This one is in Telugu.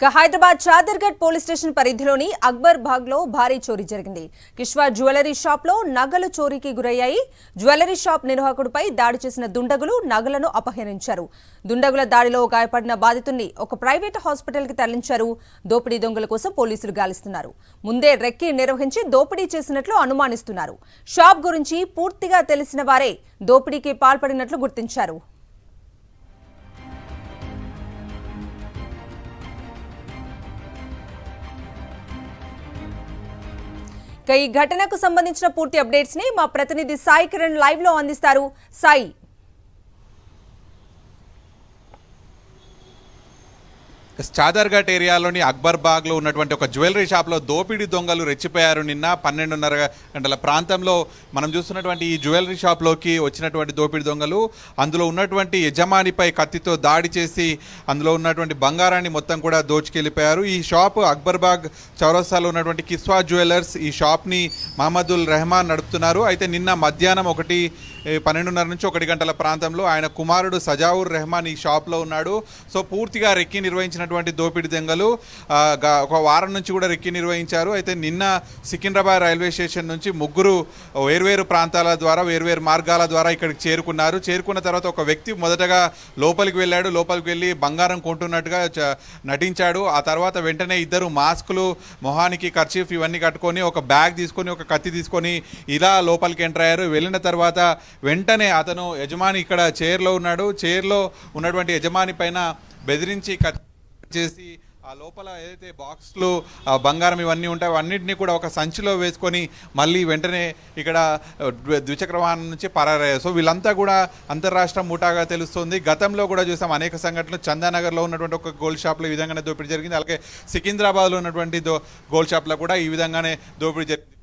హైదరాబాద్ చాదర్ఘట్ పోలీస్ స్టేషన్ పరిధిలోని అక్బర్ బాగ్ లో భారీ చోరీ జరిగింది. కిష్వా జ్యువెలరీ షాప్ లో నగలు చోరీకి గురయ్యాయి. జ్యువెలరీ షాప్ నిర్వాహకుడిపై దాడి చేసిన దుండగులు నగలను అపహరించారు. దుండగుల దాడిలో గాయపడిన బాధితుడిని ఒక ప్రైవేట్ హాస్పిటల్ కి తరలించారు. దోపిడీ దొంగల కోసం పోలీసులు గాలిస్తున్నారు. ముందే రెక్కీ నిర్వహించి దోపిడీ చేసినట్లు అనుమానిస్తున్నారు. షాప్ గురించి పూర్తిగా తెలిసిన వారే దోపిడీకి పాల్పడినట్లు గుర్తించారు. ఈ ఘటనకు సంబంధించిన పూర్తి అప్డేట్స్ ని మా ప్రతినిధి సాయి కిరణ్ లైవ్ లో అందిస్తారు. సాయి, చాదర్ఘట్ ఏరియాలోని అక్బర్ బాగ్ లో ఉన్నటువంటి ఒక జ్యువెలరీ షాప్లో దోపిడీ దొంగలు రెచ్చిపోయారు. నిన్న 12:30 గంటల ప్రాంతంలో మనం చూస్తున్నటువంటి ఈ జ్యువెలరీ షాప్లోకి వచ్చినటువంటి దోపిడీ దొంగలు అందులో ఉన్నటువంటి యజమానిపై కత్తితో దాడి చేసి అందులో ఉన్నటువంటి బంగారాన్ని మొత్తం కూడా దోచుకెళ్ళిపోయారు. ఈ షాప్ అక్బర్ బాగ్ చౌరస్తాలో ఉన్నటువంటి కిస్వా జ్యువెలర్స్ ఈ షాప్ని మహమ్మదుల్ రెహమాన్ నడుపుతున్నారు. అయితే నిన్న మధ్యాహ్నం 12:30 నుంచి 1 గంటల ప్రాంతంలో ఆయన కుమారుడు సజావుర్ రెహమాన్ ఈ షాప్లో ఉన్నాడు. సో పూర్తిగా రెక్కి నిర్వహించినటువంటి దోపిడీ దొంగలు ఒక వారం నుంచి కూడా రెక్కి నిర్వహించారు. అయితే నిన్న సికింద్రాబాద్ రైల్వే స్టేషన్ నుంచి ముగ్గురు వేర్వేరు ప్రాంతాల ద్వారా వేర్వేరు మార్గాల ద్వారా ఇక్కడికి చేరుకున్నారు. చేరుకున్న తర్వాత ఒక వ్యక్తి మొదటగా లోపలికి వెళ్ళాడు. లోపలికి వెళ్ళి బంగారం కొంటున్నట్టుగా నటించాడు. ఆ తర్వాత వెంటనే ఇద్దరు మాస్కులు, మొహానికి కర్చీఫ్ ఇవన్నీ కట్టుకొని ఒక బ్యాగ్ తీసుకొని ఒక కత్తి తీసుకొని ఇలా లోపలికి ఎంటర్ అయ్యారు. వెళ్ళిన తర్వాత వెంటనే అతను యజమాని ఇక్కడ చైర్లో ఉన్నాడు. చైర్లో ఉన్నటువంటి యజమాని పైన బెదిరించి చేసి ఆ లోపల ఏదైతే బాక్స్లు బంగారం ఇవన్నీ ఉంటాయో అన్నింటినీ కూడా ఒక సంచిలో వేసుకొని మళ్ళీ వెంటనే ఇక్కడ ద్విచక్ర వాహనం నుంచి పరారయ్యారు. సో వీళ్ళంతా కూడా అంతర్రాష్ట్ర ముఠాగా తెలుస్తుంది. గతంలో కూడా చూసాం అనేక సంఘటనలు. చందానగర్లో ఉన్నటువంటి ఒక గోల్డ్ షాప్లో ఈ విధంగానే దోపిడీ జరిగింది. అలాగే సికింద్రాబాద్లో ఉన్నటువంటి గోల్డ్ షాప్లో కూడా ఈ విధంగానే దోపిడీ జరిగింది.